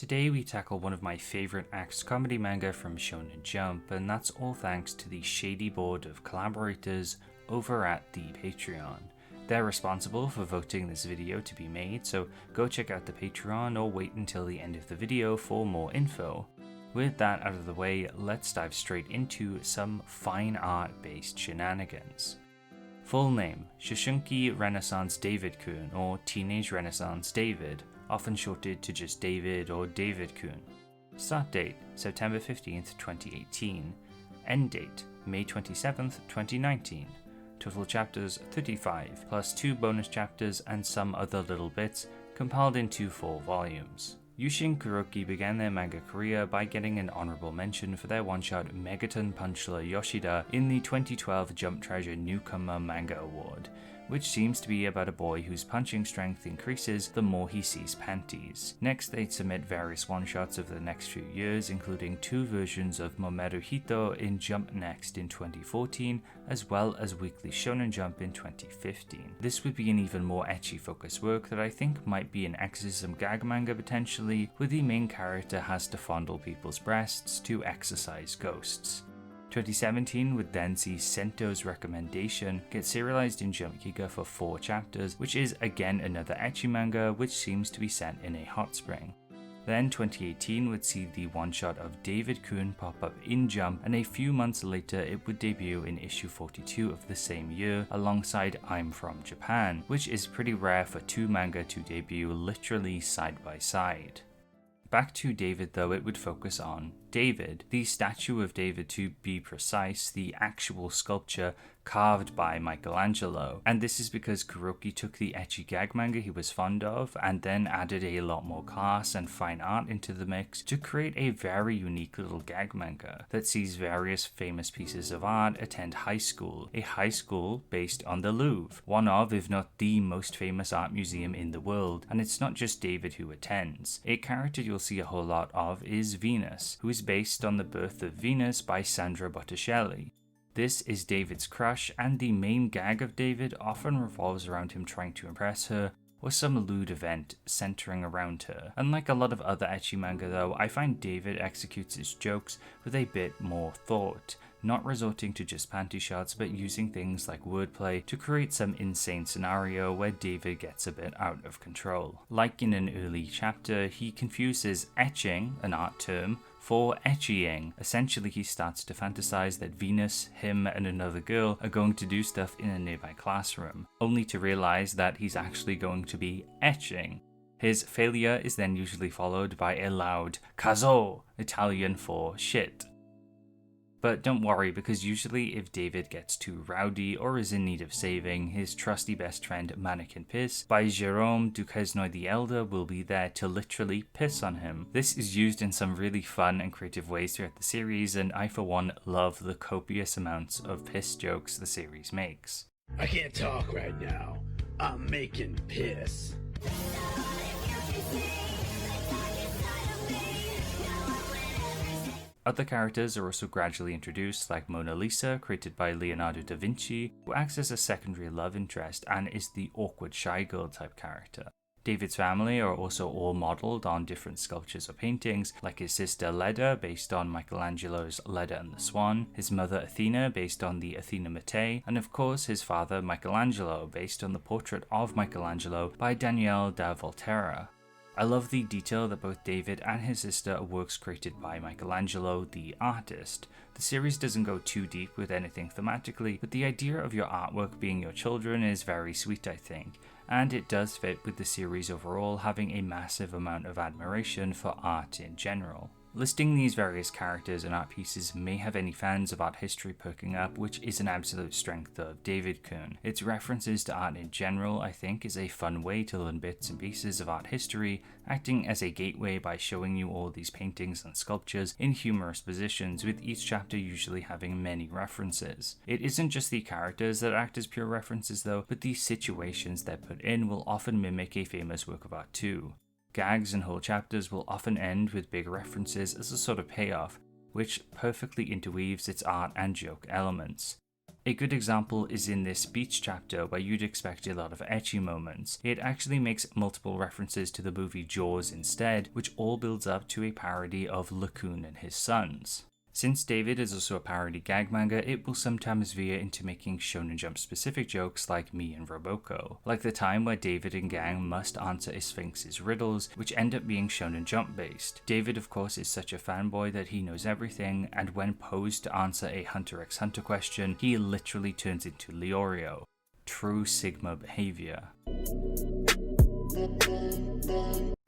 Today we tackle one of my favourite action comedy manga from Shonen Jump, and that's all thanks to the shady board of collaborators over at the Patreon. They're responsible for voting this video to be made, so go check out the Patreon or wait until the end of the video for more info. With that out of the way, let's dive straight into some fine art based shenanigans. Full name: Shishunki Renaissance David-Kun, or Teenage Renaissance David, often shorted to just David or David-Kun. Start date: September 15th, 2018. End date: May 27th, 2019. Total chapters 35, plus 2 bonus chapters and some other little bits, compiled into 4 volumes. Yushi and Kuroki began their manga career by getting an honorable mention for their one-shot Megaton Punchler Yoshida in the 2012 Jump Treasure Newcomer Manga Award, which seems to be about a boy whose punching strength increases the more he sees panties. Next, they'd submit various one-shots over the next few years, including 2 versions of Momeruhito in Jump Next in 2014, as well as Weekly Shonen Jump in 2015. This would be an even more ecchi focused work that I think might be an exorcism gag manga potentially, where the main character has to fondle people's breasts to exorcise ghosts. 2017 would then see Sento's Recommendation get serialized in Jump Giga for 4 chapters, which is again another ecchi manga which seems to be set in a hot spring. Then 2018 would see the one-shot of David-Kun pop up in Jump, and a few months later it would debut in issue 42 of the same year alongside I'm From Japan, which is pretty rare for 2 manga to debut literally side by side. Back to David though, it would focus on David, the statue of David to be precise, the actual sculpture carved by Michelangelo, and this is because Kuroki took the ecchi gag manga he was fond of and then added a lot more class and fine art into the mix to create a very unique little gag manga that sees various famous pieces of art attend high school, a high school based on the Louvre, one of, if not the most famous art museum in the world. And it's not just David who attends. A character you'll see a whole lot of is Venus, who is based on The Birth of Venus by Sandra Botticelli. This is David's crush, and the main gag of David often revolves around him trying to impress her, or some lewd event centering around her. Unlike a lot of other ecchi manga though, I find David executes his jokes with a bit more thought, not resorting to just panty shots, but using things like wordplay to create some insane scenario where David gets a bit out of control. Like in an early chapter, he confuses etching, an art term, for ecchiing. Essentially, he starts to fantasize that Venus, him, and another girl are going to do stuff in a nearby classroom, only to realize that he's actually going to be etching. His failure is then usually followed by a loud "Cazzo," Italian for shit. But don't worry, because usually if David gets too rowdy or is in need of saving, his trusty best friend Mannequin Piss by Jérôme Duquesnoy the Elder will be there to literally piss on him. This is used in some really fun and creative ways throughout the series, and I for one love the copious amounts of piss jokes the series makes. I can't talk right now. I'm making piss. Other characters are also gradually introduced, like Mona Lisa, created by Leonardo da Vinci, who acts as a secondary love interest and is the awkward shy girl type character. David's family are also all modelled on different sculptures or paintings, like his sister Leda, based on Michelangelo's Leda and the Swan, his mother Athena, based on the Athena Mattei, and of course his father Michelangelo, based on the portrait of Michelangelo by Daniele da Volterra. I love the detail that both David and his sister are works created by Michelangelo, the artist. The series doesn't go too deep with anything thematically, but the idea of your artwork being your children is very sweet, I think, and it does fit with the series overall having a massive amount of admiration for art in general. Listing these various characters and art pieces may have any fans of art history perking up, which is an absolute strength of David-Kun. Its references to art in general, I think, is a fun way to learn bits and pieces of art history, acting as a gateway by showing you all these paintings and sculptures in humorous positions, with each chapter usually having many references. It isn't just the characters that act as pure references though, but the situations they're put in will often mimic a famous work of art too. Gags and whole chapters will often end with big references as a sort of payoff, which perfectly interweaves its art and joke elements. A good example is in this beach chapter where you'd expect a lot of ecchi moments. It actually makes multiple references to the movie Jaws instead, which all builds up to a parody of Layton and his sons. Since David is also a parody gag manga, it will sometimes veer into making Shonen Jump specific jokes like me and Roboco, like the time where David and gang must answer a Sphinx's riddles, which end up being Shonen Jump based. David of course is such a fanboy that he knows everything, and when posed to answer a Hunter x Hunter question, he literally turns into Leorio. True Sigma behavior.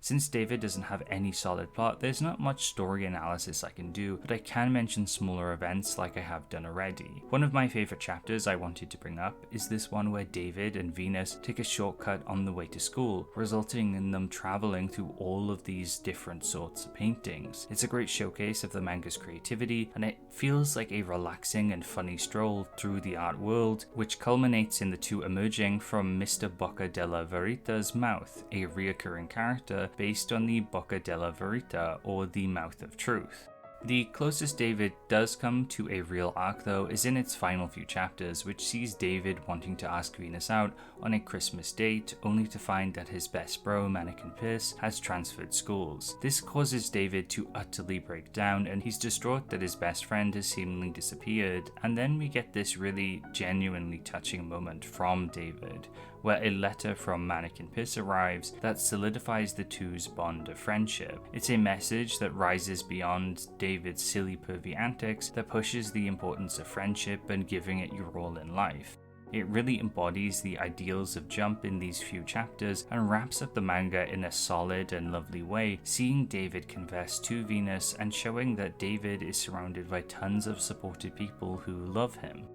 Since David doesn't have any solid plot, there's not much story analysis I can do, but I can mention smaller events like I have done already. One of my favourite chapters I wanted to bring up is this one where David and Venus take a shortcut on the way to school, resulting in them travelling through all of these different sorts of paintings. It's a great showcase of the manga's creativity, and it feels like a relaxing and funny stroll through the art world, which culminates in the two emerging from Mr. Bocca della Verita's mouth, a reoccurring character based on the Bocca della Verita, or the Mouth of Truth. The closest David does come to a real arc though is in its final few chapters, which sees David wanting to ask Venus out on a Christmas date, only to find that his best bro, Mannequin Piss, has transferred schools. This causes David to utterly break down, and he's distraught that his best friend has seemingly disappeared, and then we get this really genuinely touching moment from David, where a letter from Mannequin Piss arrives that solidifies the two's bond of friendship. It's a message that rises beyond David's silly pervy antics, that pushes the importance of friendship and giving it your all in life. It really embodies the ideals of Jump in these few chapters and wraps up the manga in a solid and lovely way, seeing David confess to Venus and showing that David is surrounded by tons of supported people who love him.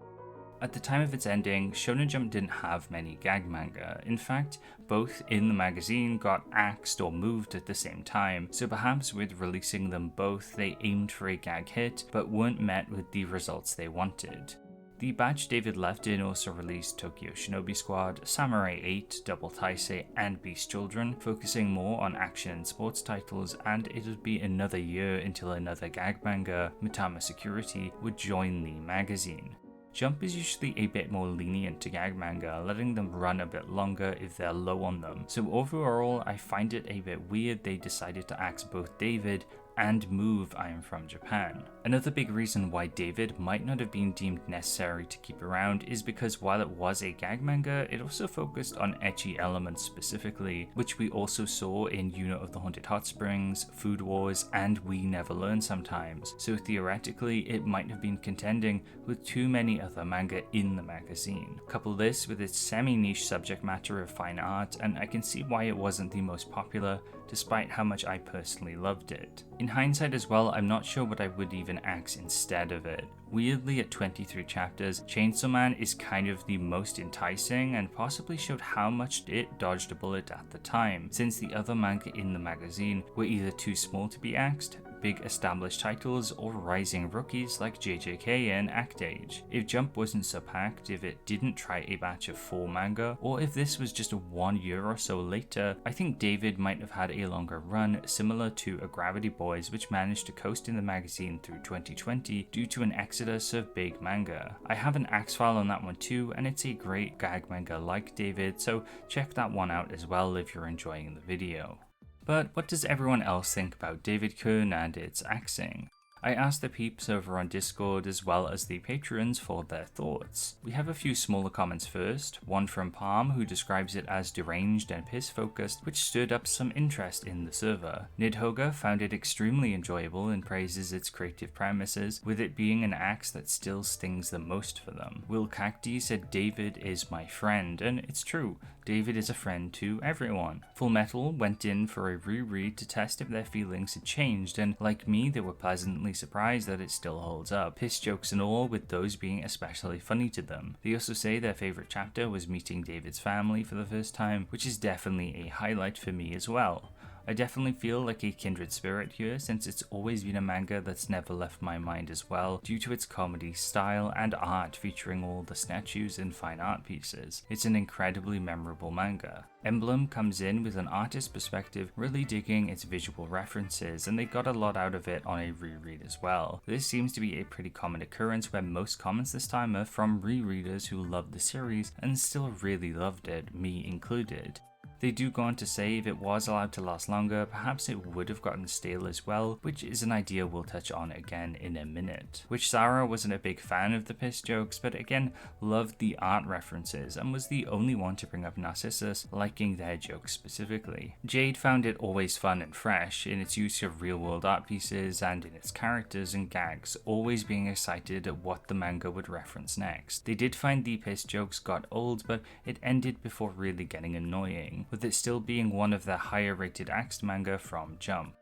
At the time of its ending, Shonen Jump didn't have many gag manga. In fact, both in the magazine got axed or moved at the same time, so perhaps with releasing them both they aimed for a gag hit, but weren't met with the results they wanted. The batch David left in also released Tokyo Shinobi Squad, Samurai 8, Double Taisei, and Beast Children, focusing more on action and sports titles, and it would be another year until another gag manga, Mitama Security, would join the magazine. Jump is usually a bit more lenient to gag manga, letting them run a bit longer if they're low on them, so overall I find it a bit weird they decided to axe both David and move I Am From Japan. Another big reason why David might not have been deemed necessary to keep around is because while it was a gag manga, it also focused on ecchi elements specifically, which we also saw in Yuuna of the Haunted Hotsprings, Food Wars, and We Never Learn Sometimes, so theoretically it might have been contending with too many other manga in the magazine. Couple this with its semi-niche subject matter of fine art, and I can see why it wasn't the most popular, despite how much I personally loved it. In hindsight as well, I'm not sure what I would even axe instead of it. Weirdly, at 23 chapters, Chainsaw Man is kind of the most enticing and possibly showed how much it dodged a bullet at the time, since the other manga in the magazine were either too small to be axed, big established titles, or rising rookies like JJK and Act Age. If Jump wasn't so packed, if it didn't try a batch of 4 manga, or if this was just 1 year or so later, I think David might have had a longer run, similar to Agravity Boys, which managed to coast in the magazine through 2020 due to an exodus of big manga. I have an axe file on that one too, and it's a great gag manga like David, so check that one out as well if you're enjoying the video. But what does everyone else think about David-Kun and its axing? I asked the peeps over on Discord as well as the patrons for their thoughts. We have a few smaller comments first, one from Palm who describes it as deranged and piss focused, which stirred up some interest in the server. Nidhoga found it extremely enjoyable and praises its creative premises, with it being an axe that still stings the most for them. Will Cacti said David is my friend, and it's true. David is a friend to everyone. Full Metal went in for a reread to test if their feelings had changed, and like me, they were pleasantly surprised that it still holds up, piss jokes and all, with those being especially funny to them. They also say their favourite chapter was meeting David's family for the first time, which is definitely a highlight for me as well. I definitely feel like a kindred spirit here, since it's always been a manga that's never left my mind as well, due to its comedy style and art featuring all the statues and fine art pieces. It's an incredibly memorable manga. Emblem comes in with an artist perspective, really digging its visual references, and they got a lot out of it on a reread as well. This seems to be a pretty common occurrence where most comments this time are from rereaders who loved the series and still really loved it, me included. They do go on to say if it was allowed to last longer, perhaps it would have gotten stale as well, which is an idea we'll touch on again in a minute. Which Sarah wasn't a big fan of the piss jokes, but again loved the art references and was the only one to bring up Narcissus, liking their jokes specifically. Jade found it always fun and fresh in its use of real world art pieces and in its characters and gags, always being excited at what the manga would reference next. They did find the piss jokes got old, but it ended before really getting annoying, with it still being one of the higher rated axed manga from Jump.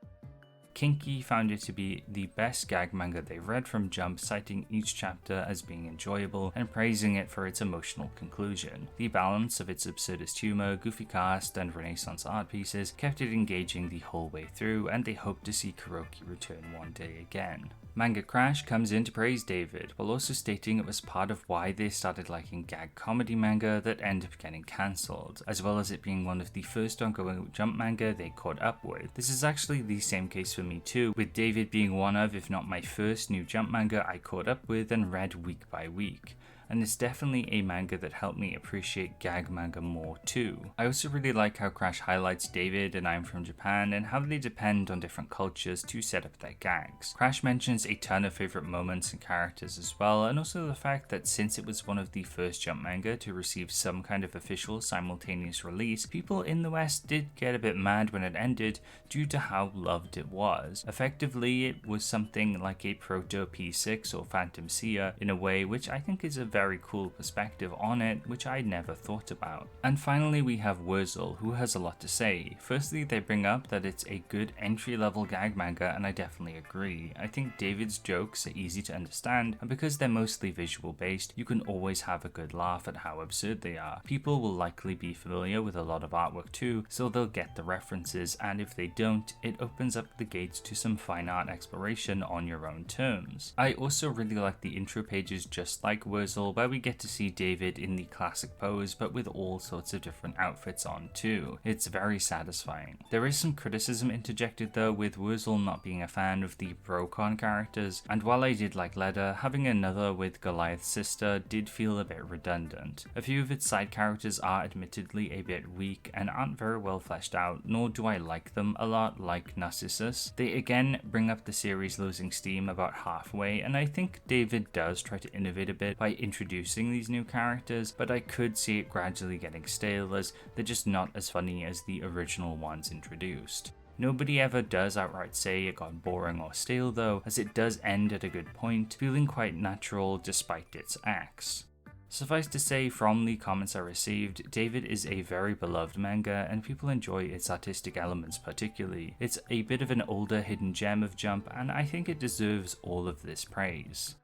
Kinky found it to be the best gag manga they've read from Jump, citing each chapter as being enjoyable and praising it for its emotional conclusion. The balance of its absurdist humor, goofy cast, and Renaissance art pieces kept it engaging the whole way through, and they hope to see Kuroki return one day again. Manga Crash comes in to praise David, while also stating it was part of why they started liking gag comedy manga that ended up getting cancelled, as well as it being one of the first ongoing Jump manga they caught up with. This is actually the same case for me too, with David being one of, if not my first new Jump manga I caught up with and read week by week. And it's definitely a manga that helped me appreciate gag manga more too. I also really like how Crash highlights David and I'm from Japan and how they depend on different cultures to set up their gags. Crash mentions a ton of favourite moments and characters as well, and also the fact that since it was one of the first Jump manga to receive some kind of official simultaneous release, people in the West did get a bit mad when it ended due to how loved it was. Effectively, it was something like a proto P6 or Phantom Seer in a way, which I think is a very cool perspective on it, which I never thought about. And finally we have Wurzel, who has a lot to say. Firstly, they bring up that it's a good entry-level gag manga, and I definitely agree. I think David's jokes are easy to understand, and because they're mostly visual based, you can always have a good laugh at how absurd they are. People will likely be familiar with a lot of artwork too, so they'll get the references, and if they don't, it opens up the gates to some fine art exploration on your own terms. I also really like the intro pages, just like Wurzel, where we get to see David in the classic pose, but with all sorts of different outfits on too. It's very satisfying. There is some criticism interjected though, with Wurzel not being a fan of the Brocon characters, and while I did like Leda, having another with Goliath's sister did feel a bit redundant. A few of its side characters are admittedly a bit weak and aren't very well fleshed out, nor do I like them a lot like Narcissus. They again bring up the series losing steam about halfway, and I think David does try to innovate a bit by introducing these new characters, but I could see it gradually getting stale as they're just not as funny as the original ones introduced. Nobody ever does outright say it got boring or stale though, as it does end at a good point, feeling quite natural despite its acts. Suffice to say, from the comments I received, David is a very beloved manga and people enjoy its artistic elements particularly. It's a bit of an older hidden gem of Jump, and I think it deserves all of this praise.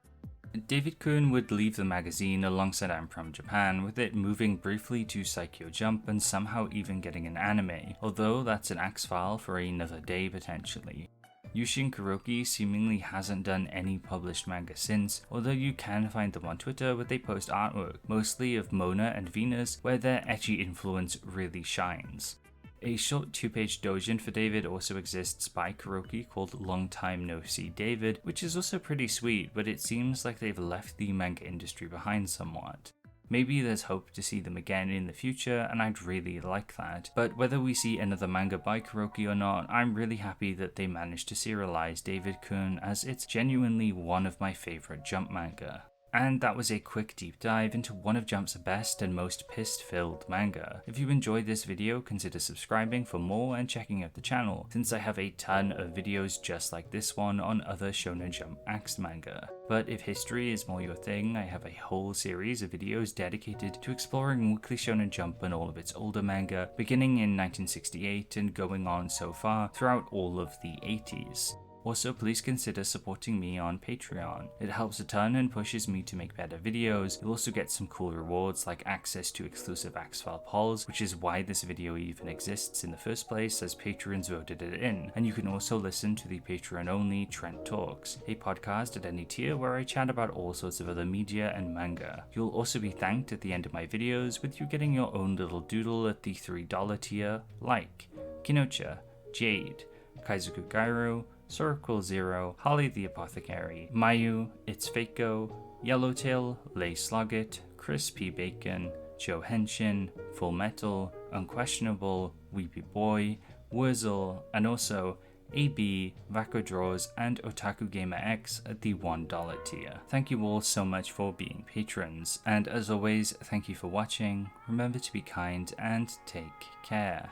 David-Kun would leave the magazine alongside I'm From Japan, with it moving briefly to Saikyo Jump and somehow even getting an anime, although that's an axe file for another day potentially. Yushin Kuroki seemingly hasn't done any published manga since, although you can find them on Twitter where they post artwork, mostly of Mona and Venus, where their ecchi influence really shines. A short 2-page doujin for David also exists by Kuroki called Long Time No See David, which is also pretty sweet, but it seems like they've left the manga industry behind somewhat. Maybe there's hope to see them again in the future, and I'd really like that, but whether we see another manga by Kuroki or not, I'm really happy that they managed to serialize David-Kun, as it's genuinely one of my favourite Jump manga. And that was a quick deep dive into one of Jump's best and most pissed-filled manga. If you enjoyed this video, consider subscribing for more and checking out the channel, since I have a ton of videos just like this one on other Shonen Jump axed manga. But if history is more your thing, I have a whole series of videos dedicated to exploring Weekly Shonen Jump and all of its older manga, beginning in 1968 and going on so far throughout all of the 80s. Also, please consider supporting me on Patreon. It helps a ton and pushes me to make better videos. You'll also get some cool rewards like access to exclusive Axfile polls, which is why this video even exists in the first place, as patrons voted it in. And you can also listen to the Patreon-only Trent Talks, a podcast at any tier where I chat about all sorts of other media and manga. You'll also be thanked at the end of my videos with you getting your own little doodle at the $3 tier, like Kinocha, Jade, Kaizoku Gairu, Circle Zero, Holly the Apothecary, Mayu, It's Fako, Yellowtail, Lay Sloggett, Chris P. Bacon, Joe Henshin, Full Metal, Unquestionable, Weepy Boy, Wurzel, and also AB, Vako Draws, and Otaku Gamer X at the $1 tier. Thank you all so much for being patrons, and as always, thank you for watching. Remember to be kind and take care.